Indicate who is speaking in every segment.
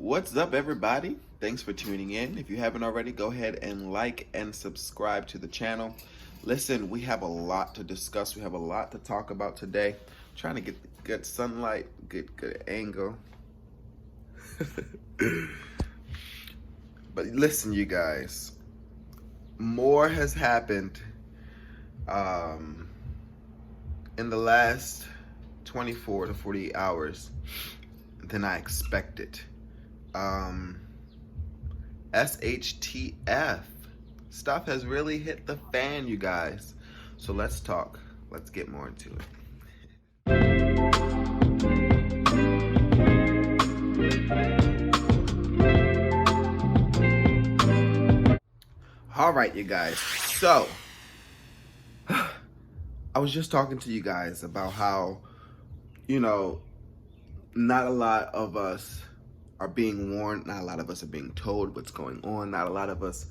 Speaker 1: What's up, everybody? Thanks for tuning in. If you haven't already, go ahead and like and subscribe to the channel. Listen, we have a lot to discuss. We have a lot to talk about today. Trying to get good sunlight, good angle. But listen, you guys, more has happened in the last 24 to 48 hours than I expected. SHTF stuff has really hit the fan, you guys. So let's talk. Let's get more into it. All right, you guys. So I was just talking to you guys about how, not a lot of us are being warned. Not a lot of us are being told what's going on. Not a lot of us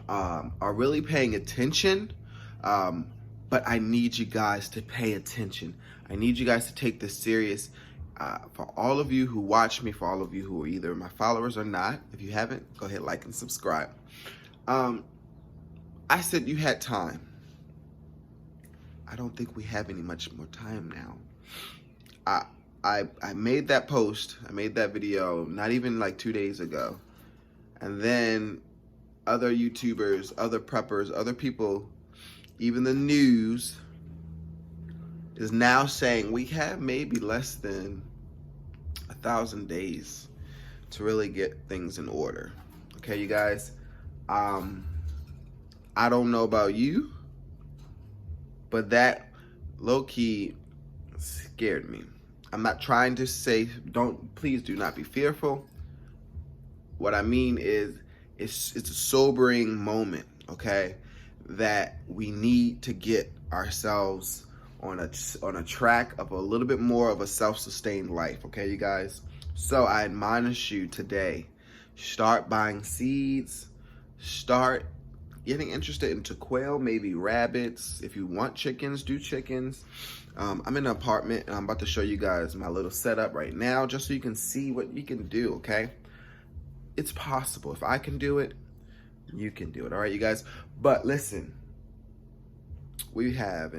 Speaker 1: are really paying attention. But I need you guys to pay attention. I need you guys to take this serious. For all of you who watch me, for all of you who are either my followers or not, if you haven't, go ahead, like and subscribe. I said you had time. I don't think we have any much more time now. I made that post, I made that video not even like 2 days ago. And then other YouTubers, other preppers, other people, even the news is now saying we have maybe less than 1,000 days to really get things in order. Okay, you guys? I don't know about you, but that low-key scared me. I'm not trying to say, please do not be fearful. What I mean is, it's a sobering moment, okay? That we need to get ourselves on a track of a little bit more of a self-sustained life, okay, you guys? So I admonish you today, start buying seeds, start getting interested into quail, maybe rabbits. If you want chickens, do chickens. I'm in an apartment and I'm about to show you guys my little setup right now just so you can see what you can do, okay? It's possible. If I can do it, you can do it, all right, you guys? But listen, we have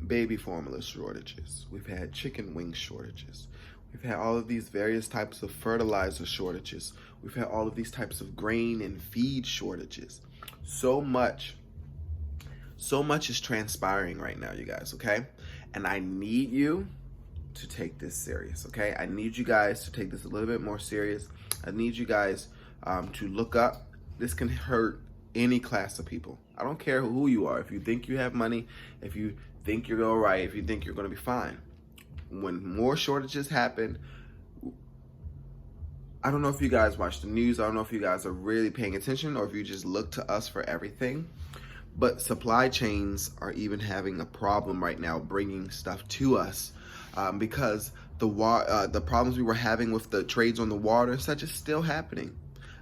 Speaker 1: baby formula shortages. We've had chicken wing shortages. We've had all of these various types of fertilizer shortages. We've had all of these types of grain and feed shortages. So much is transpiring right now, you guys, okay? And I need you to take this serious, okay? I need you guys to take this a little bit more serious. I need you guys to look up. This can hurt any class of people. I don't care who you are. If you think you have money, if you think you're all right, if you think you're gonna be fine. When more shortages happen, I don't know if you guys watch the news. I don't know if you guys are really paying attention or if you just look to us for everything. But supply chains are even having a problem right now bringing stuff to us because the problems we were having with the trades on the water and such is still happening.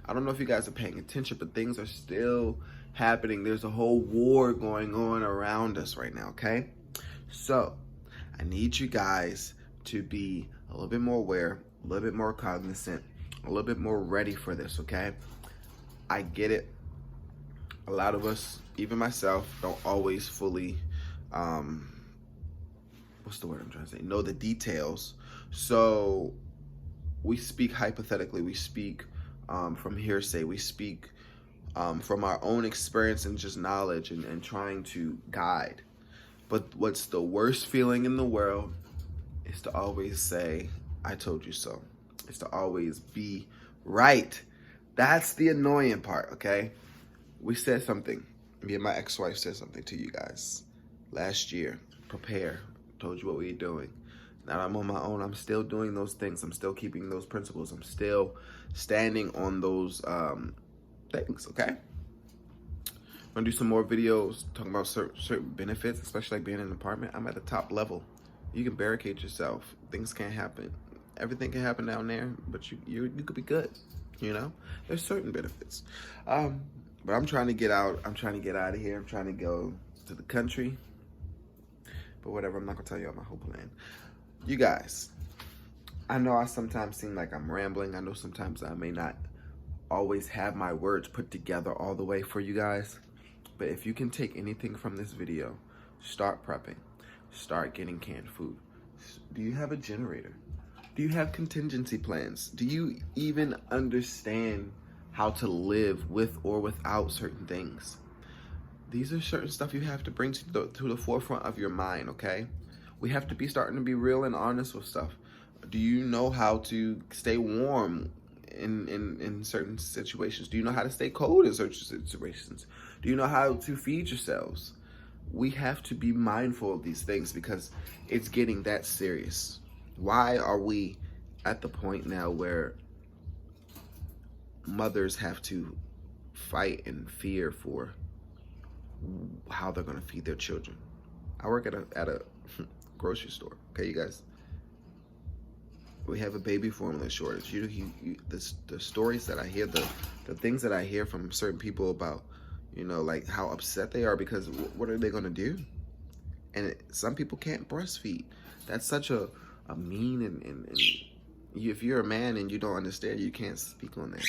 Speaker 1: I don't know if you guys are paying attention, but things are still happening. There's a whole war going on around us right now, okay? So I need you guys to be a little bit more aware, a little bit more cognizant, a little bit more ready for this, okay? I get it. A lot of us, even myself, don't always fully, what's the word I'm trying to say? Know the details. So we speak hypothetically. We speak from hearsay. We speak from our own experience and just knowledge and trying to guide. But what's the worst feeling in the world is to always say, I told you so. It's to always be right. That's the annoying part, okay? We said something. Me and my ex-wife said something to you guys last year. Prepare. Told you what we were doing. Now I'm on my own. I'm still doing those things. I'm still keeping those principles. I'm still standing on those things, okay? I'm gonna do some more videos talking about certain benefits, especially like being in an apartment. I'm at the top level. You can barricade yourself. Things can't happen. Everything can happen down there, but you could be good, you know? There's certain benefits. But I'm trying to get out. I'm trying to get out of here. I'm trying to go to the country. But whatever, I'm not gonna tell you all my whole plan. You guys, I know I sometimes seem like I'm rambling. I know sometimes I may not always have my words put together all the way for you guys. But if you can take anything from this video, start prepping. Start getting canned food. Do you have a generator? Do you have contingency plans? Do you even understand how to live with or without certain things? These are certain stuff you have to bring to the forefront of your mind, okay? We have to be starting to be real and honest with stuff. Do you know how to stay warm in certain situations? Do you know how to stay cold in certain situations? Do you know how to feed yourselves? We have to be mindful of these things because it's getting that serious. Why are we at the point now where mothers have to fight and fear for how they're going to feed their children? I work at a grocery store, okay, you guys? We have a baby formula shortage. The stories that I hear, the things that I hear from certain people about, you know, like how upset they are because what are they going to do? And some people can't breastfeed. That's such a mean and if you're a man and you don't understand, you can't speak on that.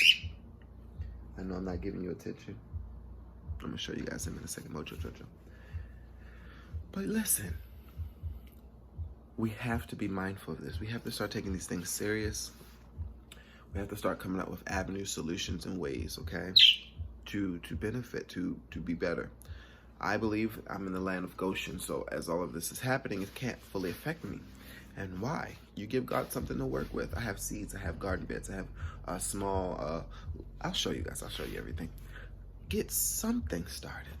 Speaker 1: I know I'm not giving you attention. I'm gonna show you guys him in a second. Mojo Jojo. But listen, we have to be mindful of this. We have to start taking these things serious. We have to start coming up with avenues, solutions, and ways, okay, to benefit, to be better. I believe I'm in the land of Goshen, so as all of this is happening, it can't fully affect me. And why? You give God something to work with. I have seeds, I have garden beds, I have a small, I'll show you guys, I'll show you everything. Get something started.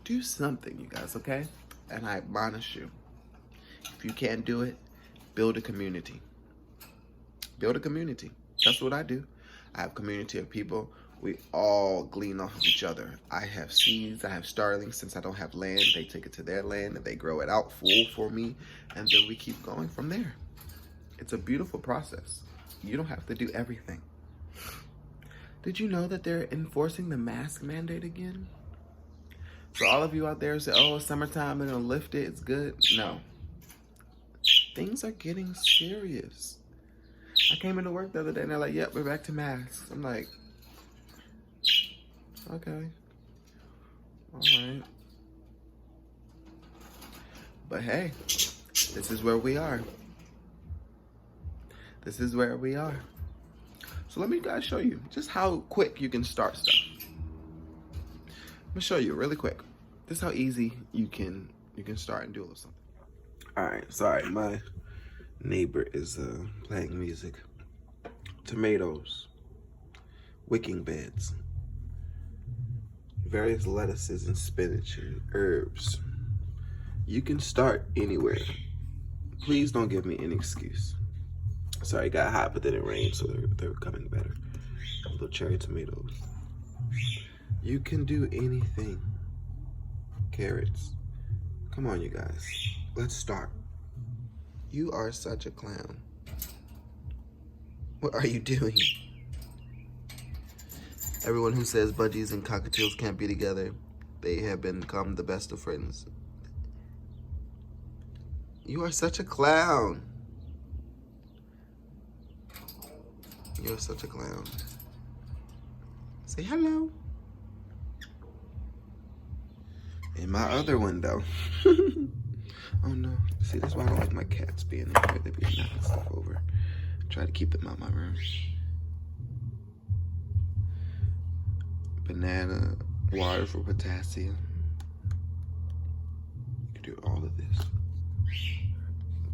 Speaker 1: Do something, you guys, okay? And I admonish you, if you can't do it, build a community. Build a community. That's what I do. I have a community of people. We all glean off of each other. I have seeds, I have starlings. Since I don't have land, they take it to their land and they grow it out full for me. And then we keep going from there. It's a beautiful process. You don't have to do everything. Did you know that they're enforcing the mask mandate again? So all of you out there say, oh, it's summertime, they're gonna lift it, it's good. No. Things are getting serious. I came into work the other day and they're like, yep, we're back to masks. I'm like, okay, all right. But hey, this is where we are. This is where we are. So let me guys show you just how quick you can start stuff. I'm gonna show you really quick. This is how easy you can start and do a little something. All right, sorry, my neighbor is playing music. Tomatoes, wicking beds, various lettuces and spinach and herbs. You can start anywhere. Please don't give me an excuse. Sorry, it got hot, but then it rained, so they're coming better. Little cherry tomatoes. You can do anything. Carrots. Come on, you guys. Let's start. You are such a clown. What are you doing? Everyone who says budgies and cockatiels can't be together, they have become the best of friends. You are such a clown. You're such a clown. Say hello. In my other window. Oh no. See, that's why I don't like my cats being in here. They be knocking stuff over. Try to keep them out of my room. Banana, water for potassium. You can do all of this.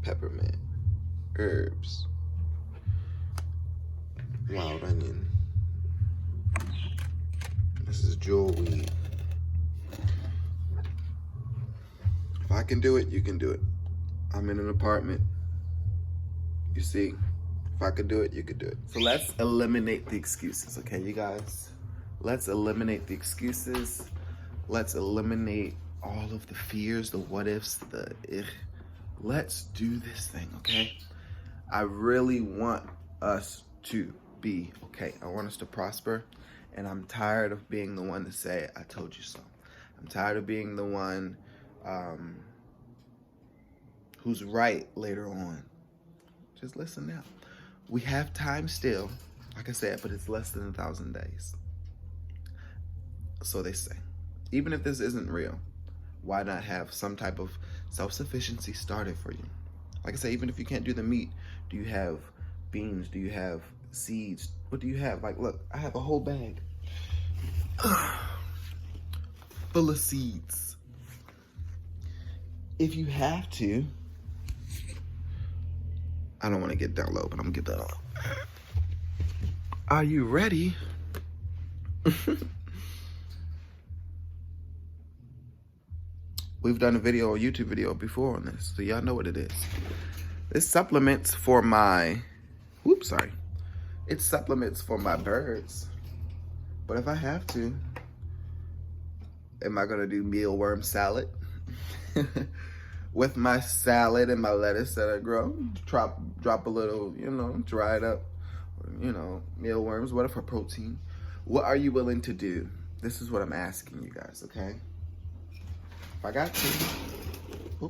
Speaker 1: Peppermint, herbs, wild onion. This is jewel weed. If I can do it, you can do it. I'm in an apartment. You see, if I could do it, you could do it. So let's eliminate the excuses, okay, you guys? Let's eliminate the excuses. Let's eliminate all of the fears, the what ifs, the let's do this thing, okay? I really want us to be okay. I want us to prosper, and I'm tired of being the one to say, I told you so. I'm tired of being the one who's right later on. Just listen now. We have time still, like I said, but it's less than 1,000 days. So they say. Even if this isn't real, why not have some type of self-sufficiency started for you? Like I say, even if you can't do the meat, do you have beans? Do you have seeds? What do you have? Like, look, I have a whole bag full of seeds. If you have to, I don't want to get down low, but I'm gonna get that up. Are you ready? We've done a video, a YouTube video before on this, so y'all know what it is. It's supplements for my, it's supplements for my birds. But if I have to, am I gonna do mealworm salad? With my salad and my lettuce that I grow, drop a little, dry it up, mealworms, what for protein? What are you willing to do? This is what I'm asking you guys, okay? If I got to,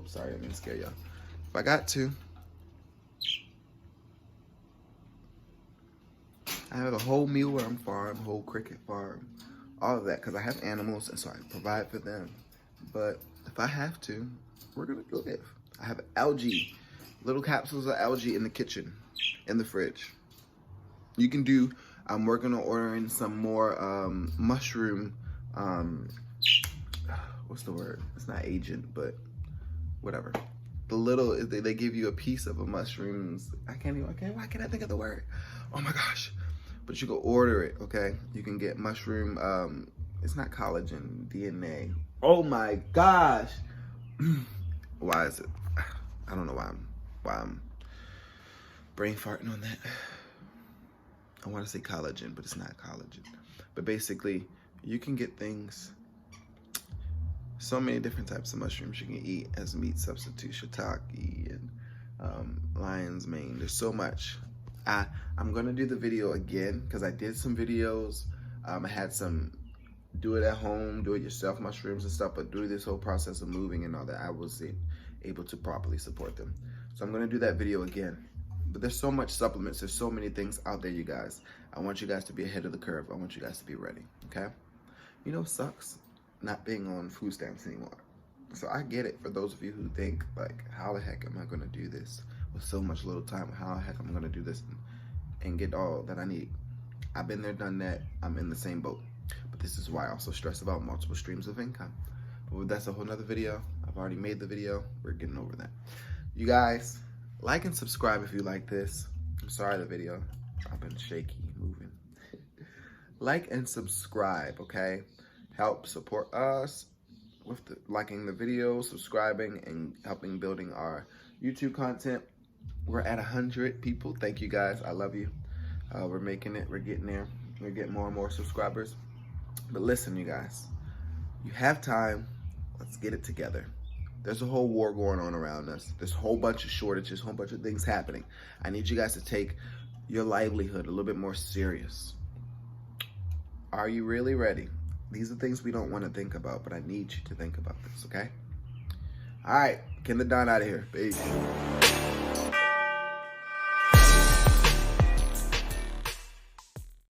Speaker 1: sorry, I didn't scare y'all. If I got to, I have a whole mealworm farm, whole cricket farm, all of that, because I have animals, and so I provide for them. But if I have to, we're gonna live. I have algae, little capsules of algae in the kitchen, in the fridge. You can do, I'm working on ordering some more mushroom, what's the word? It's not agent, but whatever. The little, they give you a piece of a mushrooms. Why can't I think of the word? Oh my gosh. But you go order it, okay? You can get mushroom, it's not collagen, DNA. Oh my gosh. Why is it? I don't know why I'm brain farting on that. I want to say collagen, but it's not collagen. But basically, you can get things, so many different types of mushrooms you can eat as meat substitute, shiitake and lion's mane. There's so much. I'm gonna do the video again because I did some videos. I had some do it at home, do it yourself mushrooms and stuff, but through this whole process of moving and all that, I wasn't able to properly support them. So I'm gonna do that video again. But there's so much supplements, there's so many things out there, you guys. I want you guys to be ahead of the curve. I want you guys to be ready, okay? You know, it sucks not being on food stamps anymore. So I get it for those of you who think, like, how the heck am I gonna do this with so much little time? How the heck am I gonna do this and get all that I need? I've been there, done that. I'm in the same boat. But this is why I also stress about multiple streams of income. But that's a whole nother video. I've already made the video. We're getting over that. You guys, like and subscribe if you like this. I'm sorry the video. I've been shaky, moving. Like and subscribe, okay? Help support us with liking the video, subscribing, and helping building our YouTube content. We're at 100 people. Thank you guys. I love you. We're making it. We're getting there. We're getting more and more subscribers. But listen, you guys, you have time. Let's get it together. There's a whole war going on around us. There's a whole bunch of shortages, a whole bunch of things happening. I need you guys to take your livelihood a little bit more serious. Are you really ready? These are things we don't want to think about, but I need you to think about this, okay? All right, Ken the Don out of here. Peace.